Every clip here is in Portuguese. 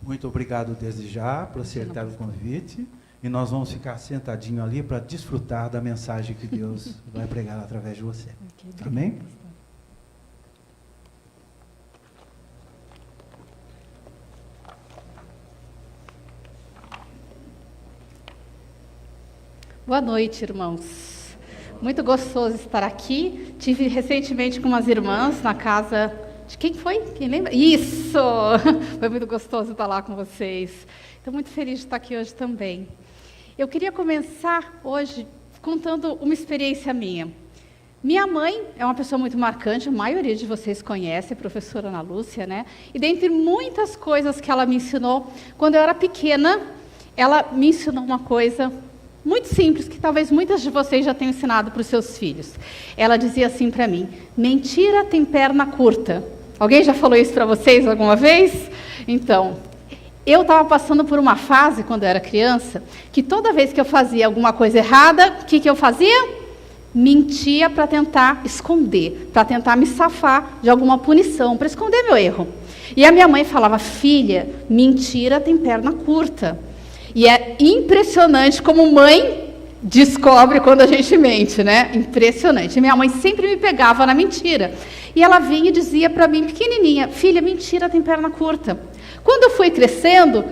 Muito obrigado desde já por aceitar o convite. E nós vamos ficar sentadinhos ali para desfrutar da mensagem que Deus vai pregar através de você. Amém? Boa noite, irmãos. Muito gostoso estar aqui. Tive recentemente com umas irmãs na casa de quem foi? Quem lembra? Isso! Foi muito gostoso estar lá com vocês. Estou muito feliz de estar aqui hoje também. Eu queria começar hoje contando uma experiência minha. Minha mãe é uma pessoa muito marcante, a maioria de vocês conhece, a professora Ana Lúcia, né? E dentre muitas coisas que ela me ensinou, quando eu era pequena, ela me ensinou uma coisa muito simples, que talvez muitas de vocês já tenham ensinado para os seus filhos. Ela dizia assim para mim: mentira tem perna curta. Alguém já falou isso para vocês alguma vez? Então, eu estava passando por uma fase, quando eu era criança, que toda vez que eu fazia alguma coisa errada, o que eu fazia? Mentia para tentar esconder, para tentar me safar de alguma punição, para esconder meu erro. E a minha mãe falava: filha, mentira tem perna curta. E é impressionante como mãe descobre quando a gente mente, né? Impressionante. Minha mãe sempre me pegava na mentira. E ela vinha e dizia para mim, pequenininha: filha, mentira tem perna curta. Quando eu fui crescendo,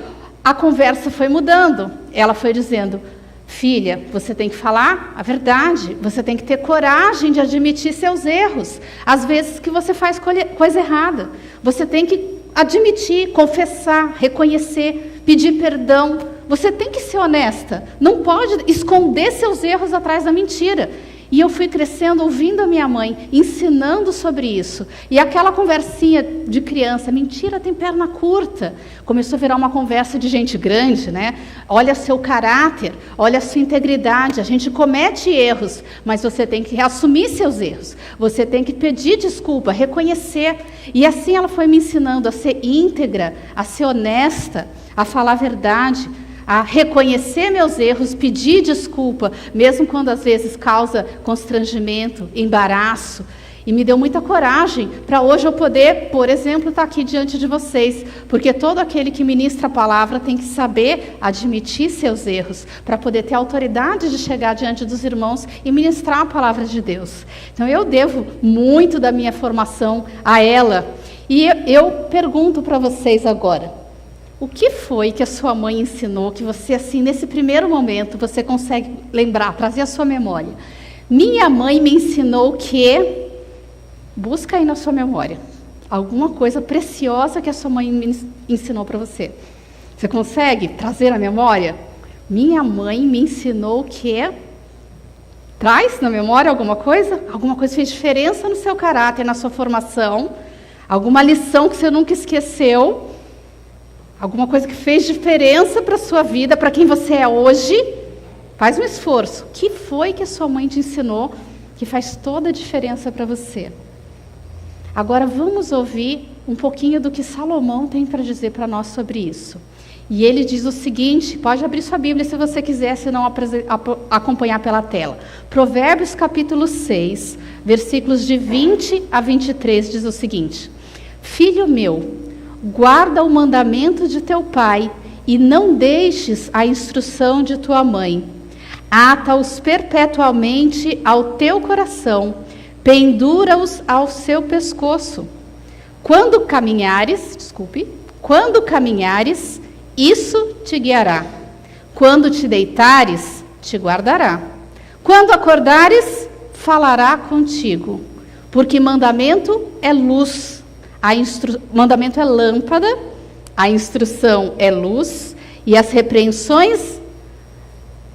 a conversa foi mudando. Ela foi dizendo: filha, você tem que falar a verdade, você tem que ter coragem de admitir seus erros. Às vezes que você faz coisa errada, você tem que admitir, confessar, reconhecer, pedir perdão. Você tem que ser honesta, não pode esconder seus erros atrás da mentira. E eu fui crescendo ouvindo a minha mãe, ensinando sobre isso. E aquela conversinha de criança, mentira tem perna curta, começou a virar uma conversa de gente grande, né? Olha seu caráter, olha a sua integridade. A gente comete erros, mas você tem que assumir seus erros. Você tem que pedir desculpa, reconhecer. E assim ela foi me ensinando a ser íntegra, a ser honesta, a falar a verdade, a reconhecer meus erros, pedir desculpa, mesmo quando às vezes causa constrangimento, embaraço. E me deu muita coragem para hoje eu poder, por exemplo, estar aqui diante de vocês. Porque todo aquele que ministra a palavra tem que saber admitir seus erros, para poder ter autoridade de chegar diante dos irmãos e ministrar a palavra de Deus. Então eu devo muito da minha formação a ela. E eu pergunto para vocês agora: o que foi que a sua mãe ensinou, que você, assim, nesse primeiro momento, você consegue lembrar, trazer a sua memória? Minha mãe me ensinou que... Busca aí na sua memória alguma coisa preciosa que a sua mãe me ensinou para você. Você consegue trazer na memória? Minha mãe me ensinou que... Traz na memória alguma coisa? Alguma coisa que fez diferença no seu caráter, na sua formação? Alguma lição que você nunca esqueceu? Alguma coisa que fez diferença para a sua vida, para quem você é hoje? Faz um esforço. O que foi que a sua mãe te ensinou que faz toda a diferença para você? Agora vamos ouvir um pouquinho do que Salomão tem para dizer para nós sobre isso. E ele diz o seguinte, pode abrir sua Bíblia se você quiser, se não acompanhar pela tela. Provérbios capítulo 6, versículos de 20 a 23, diz o seguinte: filho meu, guarda o mandamento de teu pai e não deixes a instrução de tua mãe. Ata-os perpetualmente ao teu coração, pendura-os ao seu pescoço. Quando caminhares, isso te guiará. Quando te deitares, te guardará. Quando acordares, falará contigo. Porque mandamento é luz, mandamento é lâmpada, a instrução é luz, e as repreensões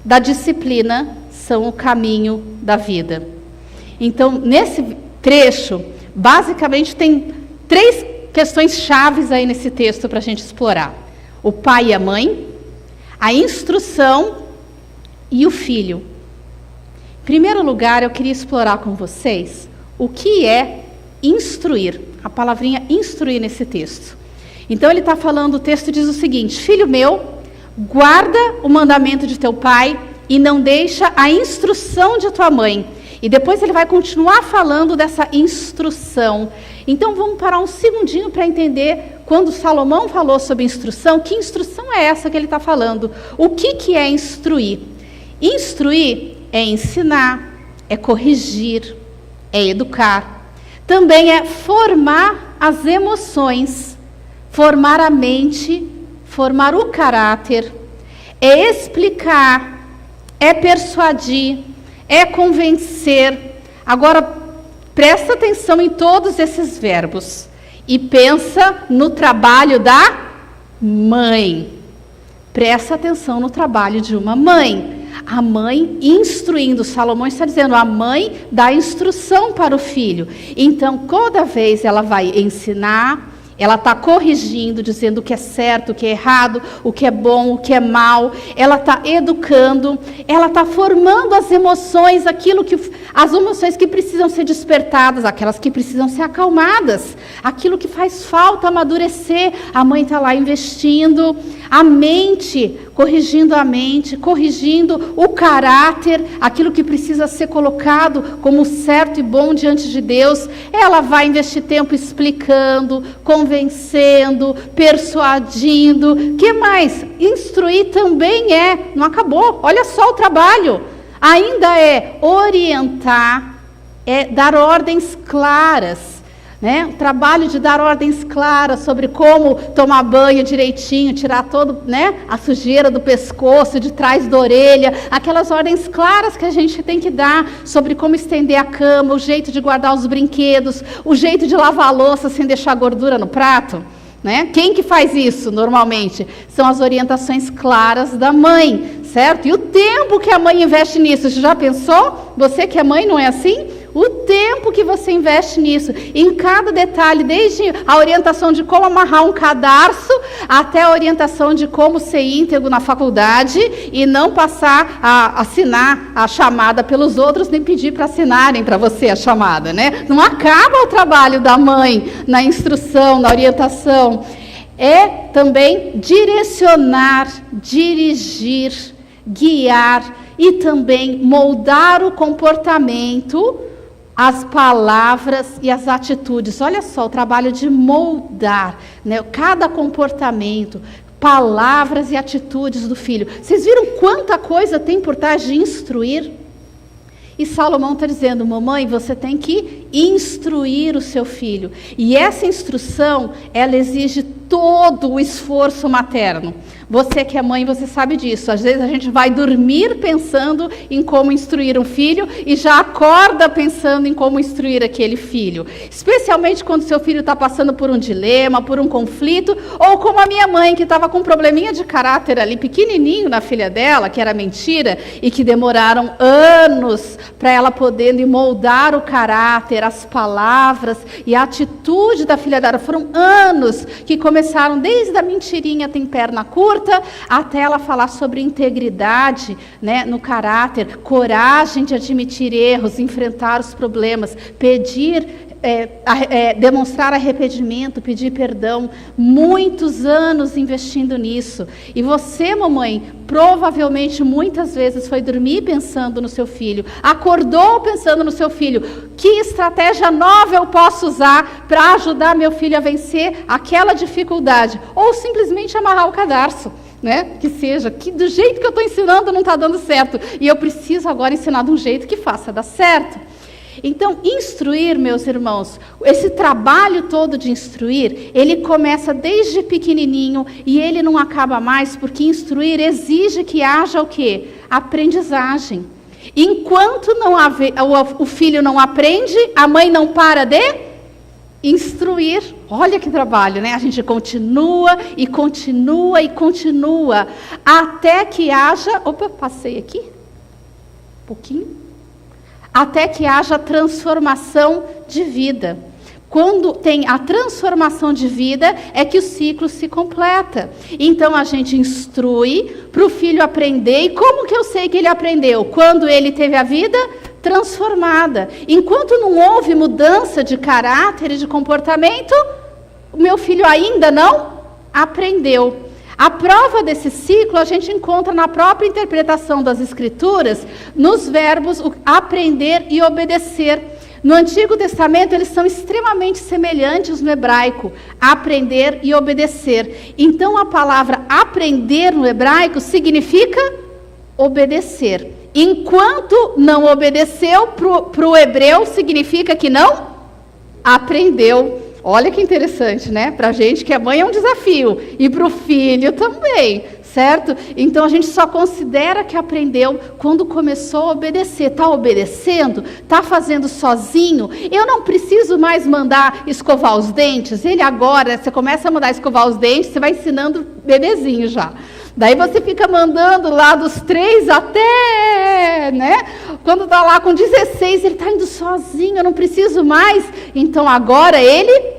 da disciplina são o caminho da vida. Então, nesse trecho, basicamente tem 3 questões chaves aí nesse texto para a gente explorar: o pai e a mãe, a instrução e o filho. Em primeiro lugar, eu queria explorar com vocês o que é instruir, a palavrinha instruir nesse texto. Então ele está falando, o texto diz o seguinte: filho meu, guarda o mandamento de teu pai e não deixa a instrução de tua mãe. E depois ele vai continuar falando dessa instrução. Então vamos parar um segundinho para entender quando Salomão falou sobre instrução, que instrução é essa que ele está falando? O que é instruir? Instruir é ensinar, é corrigir, é educar. Também é formar as emoções, formar a mente, formar o caráter, é explicar, é persuadir, é convencer. Agora, presta atenção em todos esses verbos e pensa no trabalho da mãe. Presta atenção no trabalho de uma mãe. A mãe instruindo. Salomão está dizendo, a mãe dá instrução para o filho. Então, toda vez ela vai ensinar, ela está corrigindo, dizendo o que é certo, o que é errado, o que é bom, o que é mal. Ela está educando, ela está formando as emoções, as emoções que precisam ser despertadas, aquelas que precisam ser acalmadas, aquilo que faz falta amadurecer. A mãe está lá investindo, a mente, corrigindo a mente, corrigindo o caráter, aquilo que precisa ser colocado como certo e bom diante de Deus. Ela vai investir tempo explicando, convencendo, persuadindo. Que mais? Instruir também não acabou. Olha só o trabalho. Ainda é orientar, é dar ordens claras. O trabalho de dar ordens claras sobre como tomar banho direitinho, tirar todo, a sujeira do pescoço, de trás da orelha, aquelas ordens claras que a gente tem que dar sobre como estender a cama, o jeito de guardar os brinquedos, o jeito de lavar a louça sem deixar gordura no prato. Quem que faz isso normalmente? São as orientações claras da mãe, certo? E o tempo que a mãe investe nisso, você já pensou? Você que é mãe, não é assim? O tempo que você investe nisso, em cada detalhe, desde a orientação de como amarrar um cadarço, até a orientação de como ser íntegro na faculdade e não passar a assinar a chamada pelos outros, nem pedir para assinarem para você a chamada, Não acaba o trabalho da mãe na instrução, na orientação. É também direcionar, dirigir, guiar e também moldar o comportamento, as palavras e as atitudes. Olha só, o trabalho de moldar, cada comportamento, palavras e atitudes do filho. Vocês viram quanta coisa tem por trás de instruir? E Salomão está dizendo, mamãe, você tem que instruir o seu filho. E essa instrução, ela exige todo o esforço materno. Você que é mãe, você sabe disso. Às vezes a gente vai dormir pensando em como instruir um filho e já acorda pensando em como instruir aquele filho. Especialmente quando seu filho está passando por um dilema, por um conflito, ou como a minha mãe, que estava com um probleminha de caráter ali, pequenininho na filha dela, que era mentira, e que demoraram anos para ela poder moldar o caráter, as palavras e a atitude da filha dela. Foram anos que começaram desde a mentirinha tem perna curta, até ela falar sobre integridade, no caráter, coragem de admitir erros, enfrentar os problemas, pedir, demonstrar arrependimento, pedir perdão. Muitos anos investindo nisso. E você, mamãe, provavelmente muitas vezes foi dormir pensando no seu filho, acordou pensando no seu filho. Que estratégia nova eu posso usar para ajudar meu filho a vencer aquela dificuldade? Ou simplesmente amarrar o cadarço. Que seja, que do jeito que eu estou ensinando não está dando certo. E eu preciso agora ensinar de um jeito que faça dar certo. Então, instruir, meus irmãos, esse trabalho todo de instruir, ele começa desde pequenininho e ele não acaba mais, porque instruir exige que haja o quê? Aprendizagem. Enquanto o filho não aprende, a mãe não para de instruir. Olha que trabalho, A gente continua e continua e continua, até que haja... Opa, passei aqui? Um pouquinho. Até que haja transformação de vida. Quando tem a transformação de vida, é que o ciclo se completa. Então, a gente instrui para o filho aprender. E como que eu sei que ele aprendeu? Quando ele teve a vida transformada. Enquanto não houve mudança de caráter e de comportamento, o meu filho ainda não aprendeu. A prova desse ciclo a gente encontra na própria interpretação das Escrituras, nos verbos aprender e obedecer. No Antigo Testamento, eles são extremamente semelhantes no hebraico, aprender e obedecer. Então, a palavra aprender no hebraico significa obedecer. Enquanto não obedeceu, para o hebreu significa que não aprendeu. Olha que interessante, né? Para a gente que é mãe é um desafio, e para o filho também, certo? Então a gente só considera que aprendeu quando começou a obedecer. Está obedecendo? Está fazendo sozinho? Eu não preciso mais mandar escovar os dentes. Ele agora, você começa a mandar escovar os dentes, você vai ensinando bebezinho já. Daí você fica mandando lá dos 3 até, né? Quando está lá com 16, ele está indo sozinho, eu não preciso mais. Então agora ele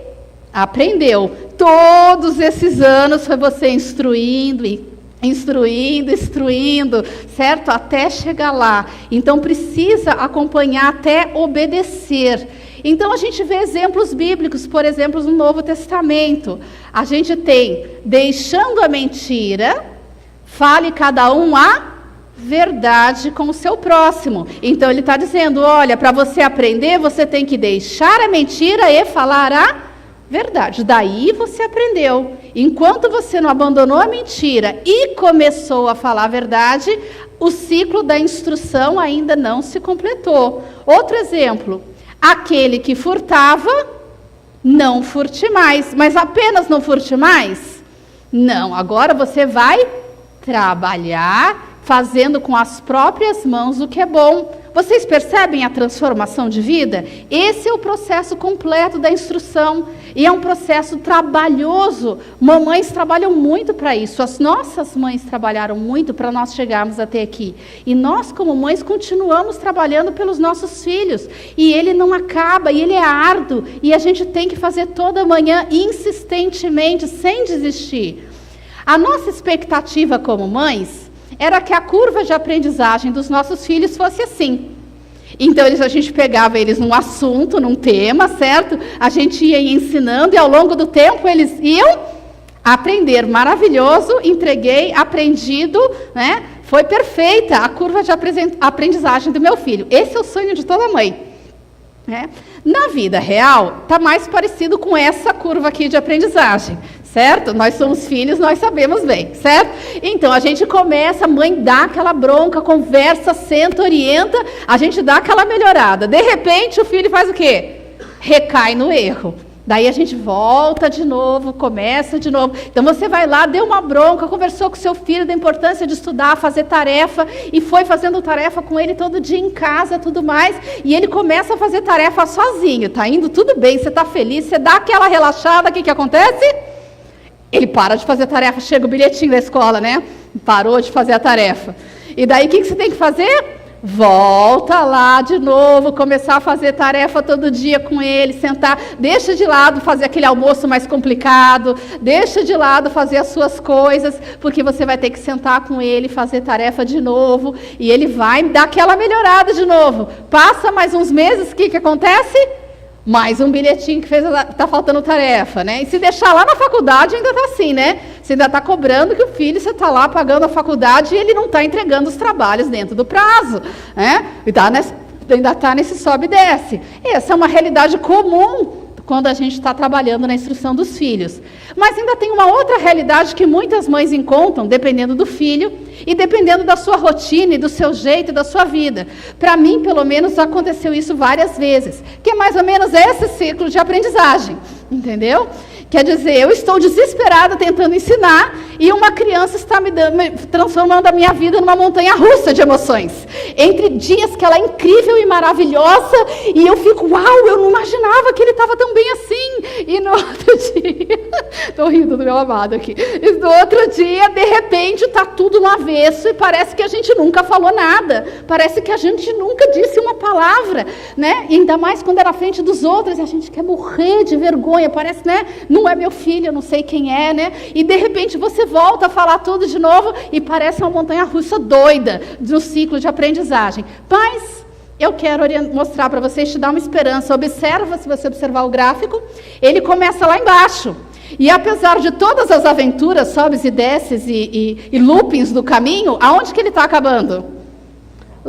aprendeu. Todos esses anos foi você instruindo, certo? Até chegar lá. Então precisa acompanhar até obedecer. Então a gente vê exemplos bíblicos, por exemplo, no Novo Testamento. A gente tem, deixando a mentira, fale cada um a verdade com o seu próximo. Então ele está dizendo, olha, para você aprender, você tem que deixar a mentira e falar a verdade. Daí você aprendeu. Enquanto você não abandonou a mentira e começou a falar a verdade, o ciclo da instrução ainda não se completou. Outro exemplo, aquele que furtava, não furte mais. Mas apenas não furte mais? Não, agora você vai trabalhar fazendo com as próprias mãos o que é bom. Vocês percebem a transformação de vida? Esse é o processo completo da instrução. E é um processo trabalhoso. Mamães trabalham muito para isso. As nossas mães trabalharam muito para nós chegarmos até aqui. E nós, como mães, continuamos trabalhando pelos nossos filhos. E ele não acaba, e ele é árduo. E a gente tem que fazer toda manhã, insistentemente, sem desistir. A nossa expectativa como mães era que a curva de aprendizagem dos nossos filhos fosse assim. Então, a gente pegava eles num assunto, num tema, certo? A gente ia ensinando e ao longo do tempo eles iam aprender. Maravilhoso, entreguei, aprendido, né? Foi perfeita a curva de aprendizagem do meu filho. Esse é o sonho de toda mãe. Né? Na vida real, está mais parecido com essa curva aqui de aprendizagem, certo? Nós somos filhos, nós sabemos bem, certo? Então, a gente começa, a mãe dá aquela bronca, conversa, senta, orienta, a gente dá aquela melhorada. De repente, o filho faz o quê? Recai no erro. Daí a gente volta de novo, começa de novo. Então você vai lá, deu uma bronca, conversou com seu filho da importância de estudar, fazer tarefa, e foi fazendo tarefa com ele todo dia em casa, tudo mais, e ele começa a fazer tarefa sozinho, tá indo tudo bem, você tá feliz, você dá aquela relaxada, o que acontece? Ele para de fazer tarefa, chega o bilhetinho da escola, né? Parou de fazer a tarefa. E daí o que você tem que fazer? Volta lá de novo, começar a fazer tarefa todo dia com ele, sentar, deixa de lado fazer aquele almoço mais complicado, deixa de lado fazer as suas coisas, porque você vai ter que sentar com ele, fazer tarefa de novo, e ele vai dar aquela melhorada de novo. Passa mais uns meses, o que acontece? Mais um bilhetinho que está faltando tarefa, né? E se deixar lá na faculdade, ainda está assim, né? Você ainda está cobrando que o filho, você está lá pagando a faculdade e ele não está entregando os trabalhos dentro do prazo, né? E ainda está nesse sobe e desce. Essa é uma realidade comum quando a gente está trabalhando na instrução dos filhos. Mas ainda tem uma outra realidade que muitas mães encontram, dependendo do filho e dependendo da sua rotina e do seu jeito e da sua vida. Para mim, pelo menos, aconteceu isso várias vezes, que é mais ou menos esse ciclo de aprendizagem, entendeu? Quer dizer, eu estou desesperada tentando ensinar e uma criança está me transformando a minha vida numa montanha-russa de emoções. Entre dias que ela é incrível e maravilhosa e eu fico, uau, eu não imaginava que ele estava tão bem assim. E no outro dia, estou rindo do meu amado aqui, e no outro dia, de repente, está tudo no avesso e parece que a gente nunca falou nada. Parece que a gente nunca disse uma palavra, né? E ainda mais quando é na frente dos outros, a gente quer morrer de vergonha, parece, né? Não é meu filho, eu não sei quem é, né? E de repente você volta a falar tudo de novo e parece uma montanha-russa doida do ciclo de aprendizagem. Mas eu quero mostrar para vocês, te dar uma esperança. Observa, se você observar o gráfico, ele começa lá embaixo. E apesar de todas as aventuras, sobes e desces e loopings do caminho, aonde que ele está acabando?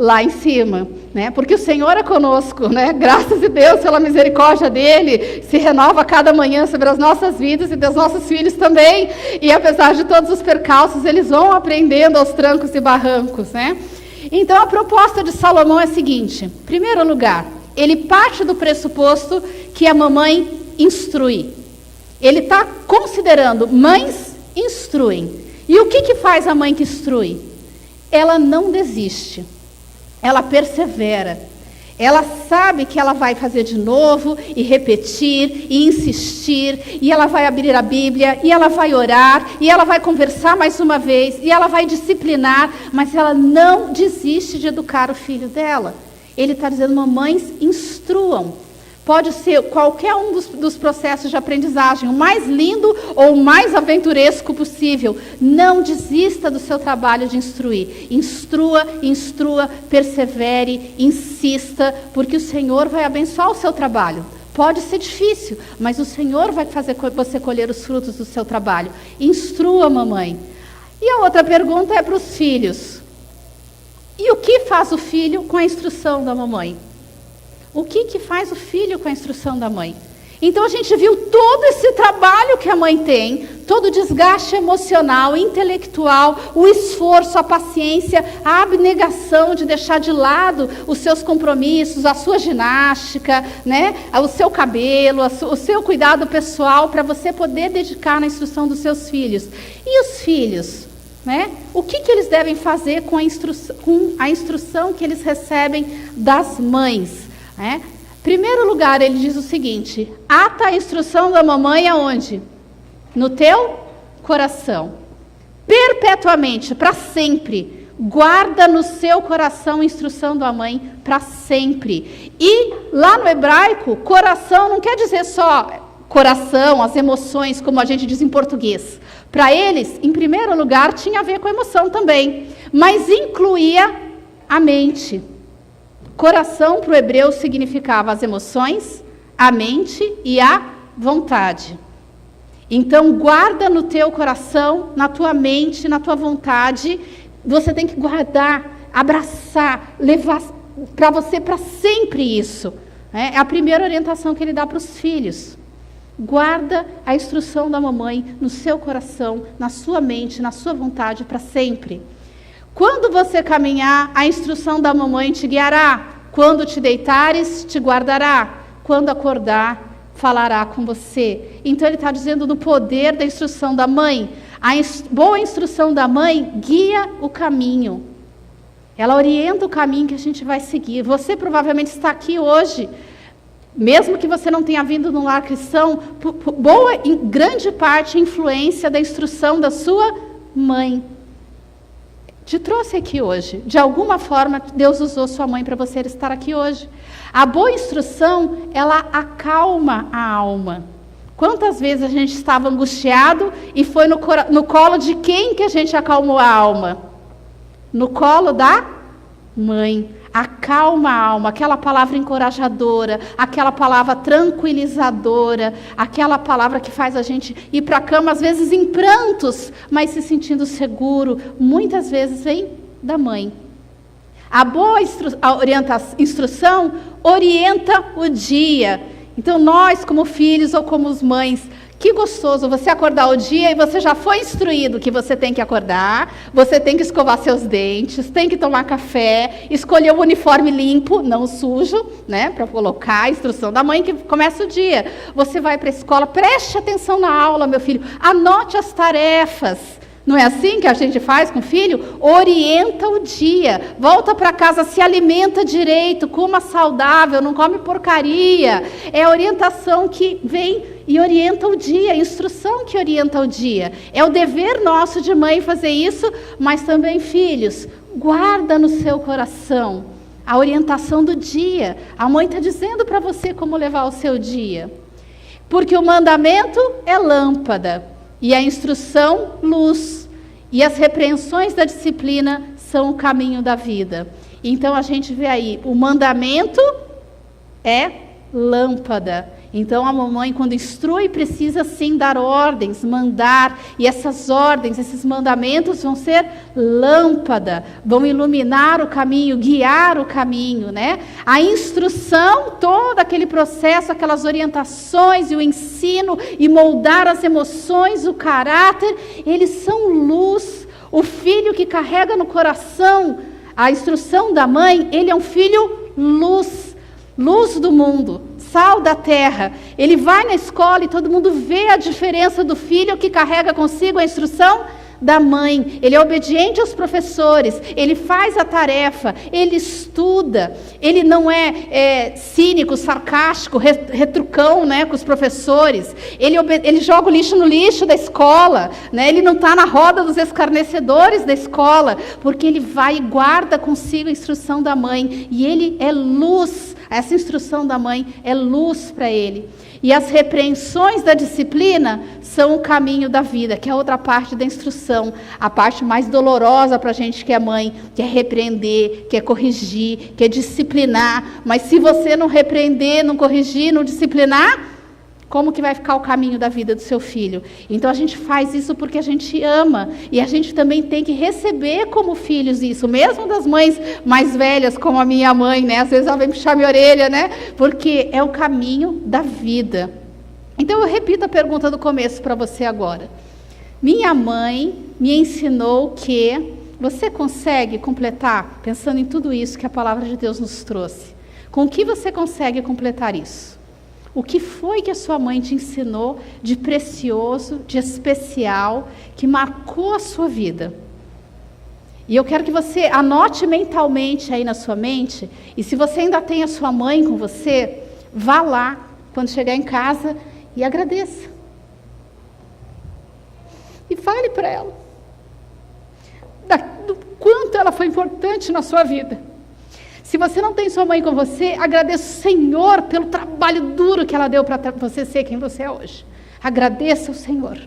lá em cima, né? Porque o Senhor é conosco, né? Graças a Deus pela misericórdia dele, se renova cada manhã sobre as nossas vidas e dos nossos filhos também. E apesar de todos os percalços, eles vão aprendendo aos trancos e barrancos, né? Então a proposta de Salomão é a seguinte: em primeiro lugar, ele parte do pressuposto que a mamãe instrui. Ele está considerando mães instruem. E o que faz a mãe que instrui? Ela não desiste. Ela persevera. Ela sabe que ela vai fazer de novo, e repetir, e insistir, e ela vai abrir a Bíblia, e ela vai orar, e ela vai conversar mais uma vez, e ela vai disciplinar, mas ela não desiste de educar o filho dela. Ele está dizendo, mamães, instruam. Pode ser qualquer um dos processos de aprendizagem, o mais lindo ou o mais aventuresco possível. Não desista do seu trabalho de instruir. Instrua, instrua, persevere, insista, porque o Senhor vai abençoar o seu trabalho. Pode ser difícil, mas o Senhor vai fazer você colher os frutos do seu trabalho. Instrua, mamãe. E a outra pergunta é para os filhos. E o que faz o filho com a instrução da mamãe? O que faz o filho com a instrução da mãe? Então a gente viu todo esse trabalho que a mãe tem, todo o desgaste emocional, intelectual, o esforço, a paciência, a abnegação de deixar de lado os seus compromissos, a sua ginástica, né? O seu cabelo, o seu cuidado pessoal, para você poder dedicar na instrução dos seus filhos. E os filhos? Né? O que eles devem fazer com a instrução que eles recebem das mães? Primeiro lugar, ele diz o seguinte: ata a instrução da mamãe aonde? No teu coração. Perpetuamente, para sempre. Guarda no seu coração a instrução da mãe para sempre. E lá no hebraico, coração não quer dizer só coração, as emoções, como a gente diz em português. Para eles, em primeiro lugar, tinha a ver com a emoção também, mas incluía a mente. Coração para o hebreu significava as emoções, a mente e a vontade. Então, guarda no teu coração, na tua mente, na tua vontade. Você tem que guardar, abraçar, levar para você para sempre isso. É a primeira orientação que ele dá para os filhos. Guarda a instrução da mamãe no seu coração, na sua mente, na sua vontade para sempre. Quando você caminhar, a instrução da mamãe te guiará. Quando te deitares, te guardará. Quando acordar, falará com você. Então ele está dizendo do poder da instrução da mãe. A boa instrução da mãe guia o caminho. Ela orienta o caminho que a gente vai seguir. Você provavelmente está aqui hoje, mesmo que você não tenha vindo num lar cristão, boa, em grande parte, influência da instrução da sua mãe. Te trouxe aqui hoje. De alguma forma, Deus usou sua mãe para você estar aqui hoje. A boa instrução, ela acalma a alma. Quantas vezes a gente estava angustiado e foi no colo de quem que a gente acalmou a alma? No colo da mãe. Acalma a alma, aquela palavra encorajadora, aquela palavra tranquilizadora, aquela palavra que faz a gente ir para a cama, às vezes em prantos, mas se sentindo seguro, muitas vezes vem da mãe. A boa instrução orienta o dia. Então nós, como filhos ou como mães, que gostoso você acordar o dia e você já foi instruído que você tem que acordar, você tem que escovar seus dentes, tem que tomar café, escolher o uniforme limpo, não sujo, né, para colocar a instrução da mãe que começa o dia. Você vai para a escola, preste atenção na aula, meu filho, anote as tarefas. Não é assim que a gente faz com o filho? Orienta o dia, volta para casa, se alimenta direito, coma saudável, não come porcaria. É a orientação que vem e orienta o dia, a instrução que orienta o dia. É o dever nosso de mãe fazer isso, mas também, filhos, guarda no seu coração a orientação do dia. A mãe está dizendo para você como levar o seu dia. Porque o mandamento é lâmpada. E a instrução, luz. E as repreensões da disciplina são o caminho da vida. Então a gente vê aí, o mandamento é lâmpada. Então a mamãe, quando instrui, precisa sim dar ordens, mandar, e essas ordens, esses mandamentos vão ser lâmpada, vão iluminar o caminho, guiar o caminho, né? A instrução, todo aquele processo, aquelas orientações e o ensino e moldar as emoções, o caráter, eles são luz. O filho que carrega no coração a instrução da mãe, ele é um filho luz, luz do mundo, sal da terra. Ele vai na escola e todo mundo vê a diferença do filho que carrega consigo a instrução da mãe. Ele é obediente aos professores, ele faz a tarefa, ele estuda, ele não é cínico, sarcástico, retrucão, né, com os professores, ele joga o lixo no lixo da escola, né, ele não está na roda dos escarnecedores da escola, porque ele vai e guarda consigo a instrução da mãe, e ele é luz. Essa instrução da mãe é luz para ele. E as repreensões da disciplina são o caminho da vida, que é outra parte da instrução. A parte mais dolorosa para a gente que é mãe, que é repreender, que é corrigir, que é disciplinar. Mas se você não repreender, não corrigir, não disciplinar, como que vai ficar o caminho da vida do seu filho? Então a gente faz isso porque a gente ama. E a gente também tem que receber como filhos isso. Mesmo das mães mais velhas, como a minha mãe, né? Às vezes ela vem puxar minha orelha, né? Porque é o caminho da vida. Então eu repito a pergunta do começo para você agora. Minha mãe me ensinou que... Você consegue completar, pensando em tudo isso que a palavra de Deus nos trouxe? Com que você consegue completar isso? O que foi que a sua mãe te ensinou de precioso, de especial, que marcou a sua vida? E eu quero que você anote mentalmente aí na sua mente, e se você ainda tem a sua mãe com você, vá lá, quando chegar em casa, e agradeça. E fale para ela do quanto ela foi importante na sua vida. Se você não tem sua mãe com você, agradeça o Senhor pelo trabalho duro que ela deu para você ser quem você é hoje. Agradeça o Senhor.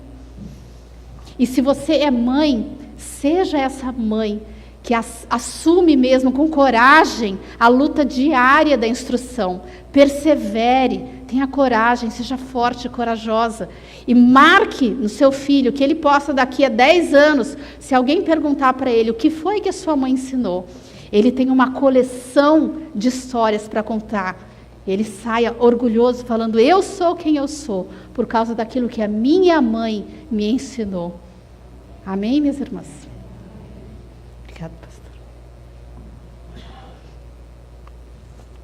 E se você é mãe, seja essa mãe que assume mesmo com coragem a luta diária da instrução. Persevere, tenha coragem, seja forte e corajosa. E marque no seu filho que ele possa daqui a 10 anos, se alguém perguntar para ele o que foi que a sua mãe ensinou, ele tem uma coleção de histórias para contar. Ele saia orgulhoso falando, eu sou quem eu sou, por causa daquilo que a minha mãe me ensinou. Amém, minhas irmãs? Obrigada, pastor.